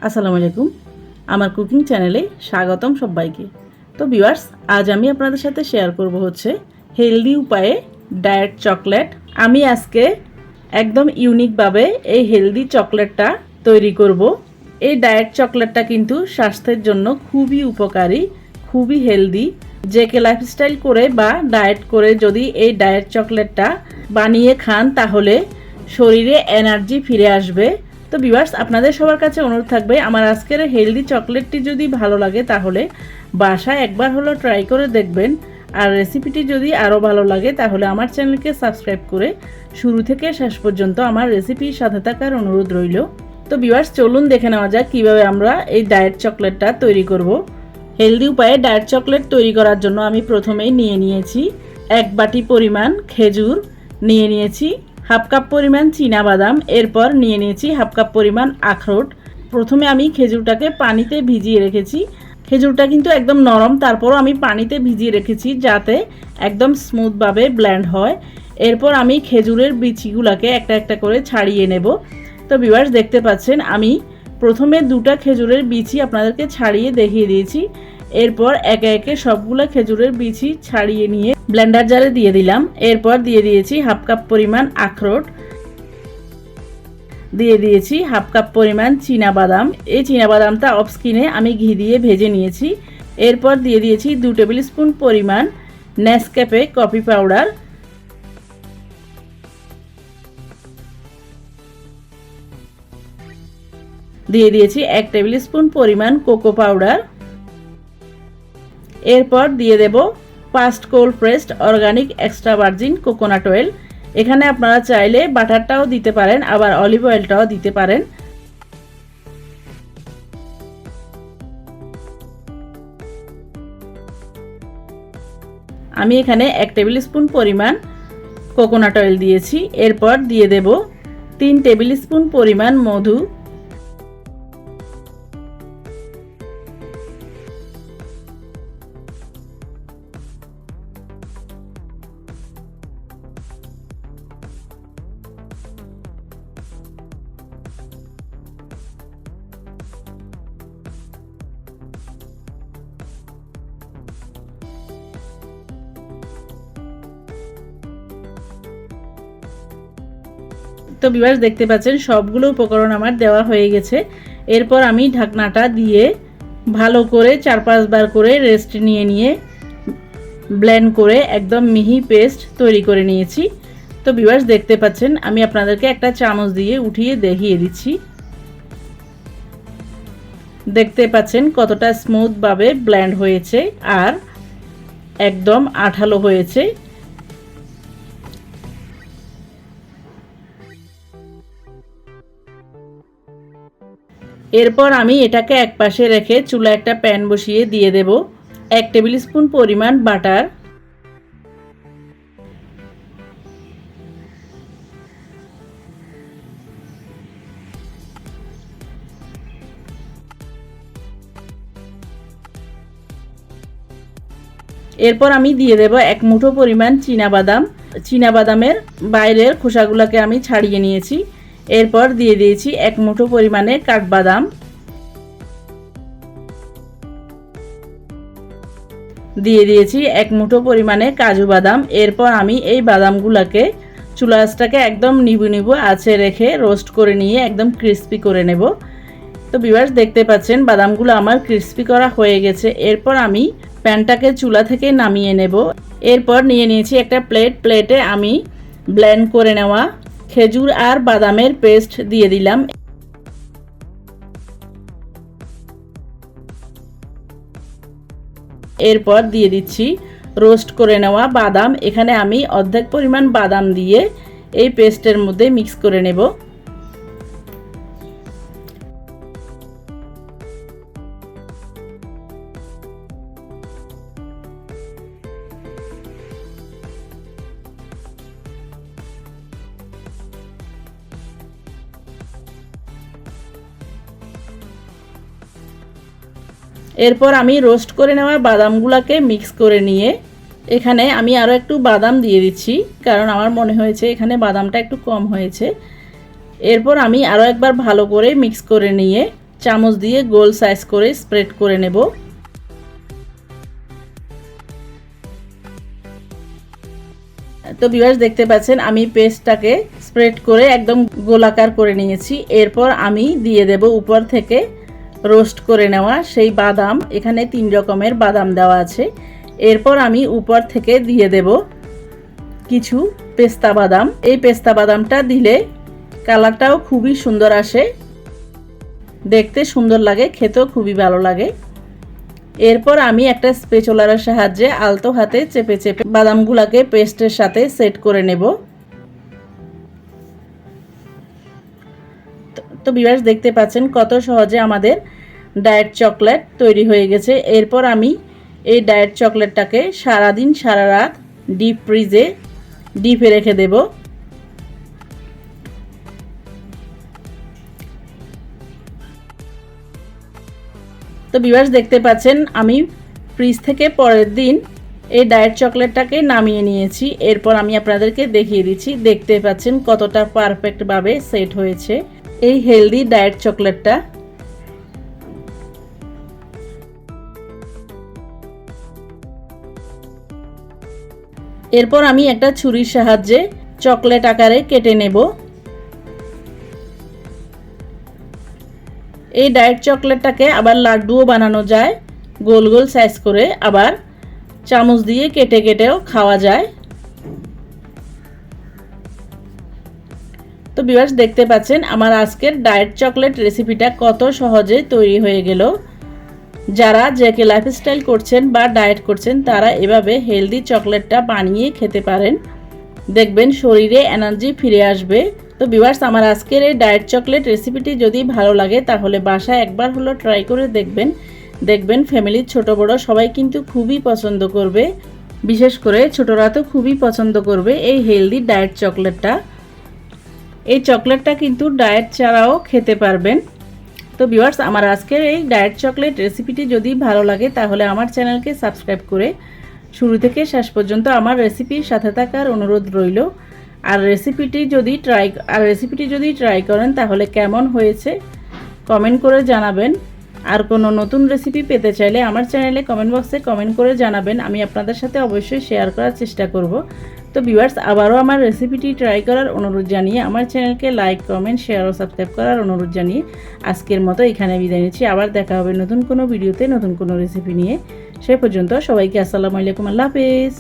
আসসালামু আলাইকুম। আমার কুকিং চ্যানেলে স্বাগতম সবাইকে। তো ভিউয়ার্স, আজ আমি আপনাদের সাথে শেয়ার করব হচ্ছে হেলদি উপায়ে ডায়েট চকলেট। আমি আজকে একদম ইউনিকভাবে এই হেলদি চকলেটটা তৈরি করব। এই ডায়েট চকলেটটা কিন্তু স্বাস্থ্যের জন্য খুবই উপকারী, খুবই হেলদি। যে কে লাইফস্টাইল করে বা ডায়েট করে যদি এই ডায়েট চকলেটটা বানিয়ে খান তাহলে শরীরে এনার্জি ফিরে আসবে। তো ভিউয়ার্স, আপনাদের সবার কাছে অনুরোধ থাকবে আমার আজকের হেলদি চকলেটটি যদি ভালো লাগে তাহলে বাসায় একবার হলো ট্রাই করে দেখবেন। আর রেসিপিটি যদি আরও ভালো লাগে তাহলে আমার চ্যানেলকে সাবস্ক্রাইব করে শুরু থেকে শেষ পর্যন্ত আমার রেসিপির সাথে থাকার অনুরোধ রইল। তো ভিউয়ার্স, চলুন দেখে নেওয়া যাক কীভাবে আমরা এই ডায়েট চকলেটটা তৈরি করব। হেলদি উপায়ে ডায়েট চকলেট তৈরি করার জন্য আমি প্রথমেই নিয়ে নিয়েছি 1 বাটি পরিমাণ খেজুর, নিয়ে নিয়েছি হাফ কাপ পরিমাণ চীনাবাদাম, এরপর নিয়ে নিয়েছি হাফ কাপ পরিমাণ আখরোট। প্রথমে আমি খেজুরটাকে পানিতে ভিজিয়ে রেখেছি। খেজুরটা কিন্তু একদম নরম, তারপরও আমি পানিতে ভিজিয়ে রেখেছি যাতে একদম স্মুথভাবে ব্লেন্ড হয়। এরপর আমি খেজুরের বিচিগুলোকে একটা একটা করে ছাড়িয়ে নেব। তো ভিউয়ার্স, দেখতে পাচ্ছেন আমি প্রথমে 2টা খেজুরের বিচি আপনাদেরকে ছাড়িয়ে দেখিয়ে দিয়েছি। এরপর একে একে সবগুলো খেজুরের বিচি ছাড়িয়ে নিয়ে ব্লেন্ডার জারে দিয়ে দিলাম। এরপর দিয়ে দিয়েছি হাফ কাপ পরিমাণ আখরোট, দিয়ে দিয়েছি হাফ কাপ পরিমাণ চীনাবাদাম। এই চীনাবাদামটা অফ স্কিনে আমি ঘি দিয়ে ভেজে নিয়েছি। এরপর দিয়ে দিয়েছি 2 টেবিল স্পুন পরিমাণ নেসক্যাফে কফি পাউডার, দিয়ে দিয়েছি 1 টেবিল স্পুন পরিমাণ কোকো পাউডার। এরপর দিয়ে দেব first cold pressed organic extra virgin coconut oil. এখানে আপনারা চাইলে বাটারটাও দিতে পারেন, আবার অলিভ অয়েলটাও দিতে পারেন। আমি এখানে 1 টেবিল স্পুন পরিমাণ কোকোনাট অয়েল দিয়েছি। এরপর দিয়ে দেব 3 টেবিল স্পুন পরিমাণ মধু, তো ভিউয়ার্স, দেখতে পাচ্ছেন সবগুলো উপকরণ আমার দেওয়া হয়ে গেছে। এরপর আমি ঢাকনাটা দিয়ে ভালো করে 4-5 বার করে রেস্ট নিয়ে ব্লেন্ড করে একদম মিহি পেস্ট তৈরি করে নিয়েছি। তো ভিউয়ার্স, দেখতে পাচ্ছেন আমি আপনাদেরকে একটা চামচ দিয়ে উঠিয়ে দেখিয়ে দিচ্ছি। দেখতে পাচ্ছেন কতটা স্মুথভাবে ব্লেন্ড হয়েছে আর একদম আঠালো হয়েছে। এরপর আমি এটাকে একপাশে রেখে চুলা একটা প্যান বসিয়ে দিয়ে দেব 1 টেবিল স্পুন পরিমাণ বাটার, এরপর আমি দিয়ে দেব 1 মুঠো পরিমাণ চীনাবাদাম। চীনাবাদামের বাইরের খোসাগুলোকে আমি ছাড়িয়ে নিয়েছি। এরপর দিয়ে দিয়েছি 1 মুঠো পরিমাণে কাঠবাদাম, দিয়ে দিয়েছি 1 মুঠো পরিমাণে কাজু বাদাম। এরপর আমি এই বাদামগুলোকে চুলা আঁচটাকে একদম নিবু আঁচে রেখে রোস্ট করে নিয়ে একদম ক্রিস্পি করে নেব। তো ভিউয়ার্স, দেখতে পাচ্ছেন বাদামগুলো আমার ক্রিস্পি করা হয়ে গেছে। এরপর আমি প্যানটাকে চুলা থেকে নামিয়ে নেব। এরপর নিয়ে নিয়েছি একটা প্লেটে আমি ব্লেন্ড করে নেওয়া খেজুর আর বাদামের পেস্ট দিয়ে দিলাম। এরপর দিয়ে দিচ্ছি রোস্ট করে নেওয়া বাদাম। এখানে আমি অর্ধেক পরিমাণ বাদাম দিয়ে এই পেস্টের মধ্যে মিক্স করে নেব। এরপর আমি রোস্ট করে নেওয়া বাদামগুলোকে মিক্স করে নিয়ে এখানে আমি আরও একটু বাদাম দিয়ে দিচ্ছি, কারণ আমার মনে হয়েছে এখানে বাদামটা একটু কম হয়েছে। এরপর আমি আরও একবার ভালো করে মিক্স করে নিয়ে চামচ দিয়ে গোল সাইজ করে স্প্রেড করে নেব। তো ভিউয়ার্স দেখতে পাচ্ছেন আমি পেস্টটাকে স্প্রেড করে একদম গোলাকার করে নিয়েছি। এরপর আমি দিয়ে দেব উপর থেকে রোস্ট করে নেওয়া সেই বাদাম। এখানে 3 রকমের বাদাম দেওয়া আছে। এরপর আমি উপর থেকে দিয়ে দেব কিছু পেস্তা বাদাম। এই পেস্তা বাদামটা দিলে কালারটাও খুবই সুন্দর আসে, দেখতে সুন্দর লাগে, খেতেও খুবই ভালো লাগে। এরপর আমি একটা স্প্যাচুলার সাহায্যে আলতো হাতে চেপে চেপে বাদামগুলোকে পেস্টের সাথে সেট করে নেব। তো ভিউয়ার্স দেখতে পাচ্ছেন কত সহজে আমাদের ডায়েট চকলেট তৈরি হয়ে গেছে। এরপর আমি এই ডায়েট চকলেটটাকে সারাদিন সারা রাত ডিপে রেখে দেব। তো ভিউয়ার্স দেখতে পাচ্ছেন আমি ফ্রিজ থেকে পরের দিন এই ডায়েট চকলেটটাকে নামিয়ে নিয়েছি। এরপর আমি আপনাদেরকে দেখিয়ে দিচ্ছি। দেখতে পাচ্ছেন কতটা পারফেক্টভাবে সেট হয়েছে এই হেলদি ডায়েট চকলেটটা। এরপর আমি একটা ছুরির সাহায্যে চকলেট আকারে কেটে নেব। এই ডায়েট চকলেটটাকে আবার লাড্ডুও বানানো যায়, গোল গোল সাইজ করে, আবার চামচ দিয়ে কেটে কেটেও খাওয়া যায়। তো ভিউয়ার্স দেখতে পাচ্ছেন আমার আজকের ডায়েট চকলেট রেসিপিটা কত সহজে তৈরি হয়ে গেল। যারা জেকে লাইফস্টাইল করছেন বা ডায়েট করছেন তারা এভাবে হেলদি চকলেটটা বানিয়ে খেতে পারেন, দেখবেন শরীরে এনার্জি ফিরে আসবে। তো ভিউয়ার্স আমার আজকের এই ডায়েট চকলেট রেসিপিটি যদি ভালো লাগে তাহলে বাসায় একবার হলো ট্রাই করে দেখবেন ফ্যামিলির ছোট বড় সবাই কিন্তু খুবই পছন্দ করবে, বিশেষ করে ছোটরা তো খুবই পছন্দ করবে এই হেলদি ডায়েট চকলেটটা। এই চকলেটটা কিন্তু ডায়েট ছাড়াও খেতে পারবেন। তো ভিউয়ার্স আমার আজকের এই ডায়েট চকলেট রেসিপিটি যদি ভালো লাগে তাহলে আমার চ্যানেলকে সাবস্ক্রাইব করে শুরু থেকে শেষ পর্যন্ত আমার রেসিপির সাথে থাকার অনুরোধ রইল। আর রেসিপিটি যদি ট্রাই করেন তাহলে কেমন হয়েছে কমেন্ট করে জানাবেন। আর কোনো নতুন রেসিপি পেতে চাইলে আমার চ্যানেলে কমেন্ট বক্সে কমেন্ট করে জানাবেন, আমি আপনাদের সাথে অবশ্যই শেয়ার করার চেষ্টা করব। তো ভিউয়ার্স আবারও আমার রেসিপিটি ট্রাই করার অনুরোধ জানিয়ে আমার চ্যানেলকে লাইক কমেন্ট শেয়ার ও সাবস্ক্রাইব করার অনুরোধ জানিয়ে আজকের মতো এখানে বিদায় নিচ্ছি। আবার দেখা হবে নতুন কোনো ভিডিওতে নতুন কোনো রেসিপি নিয়ে। সে পর্যন্ত সবাইকে আসসালামু আলাইকুম, আল্লাহ হাফেজ।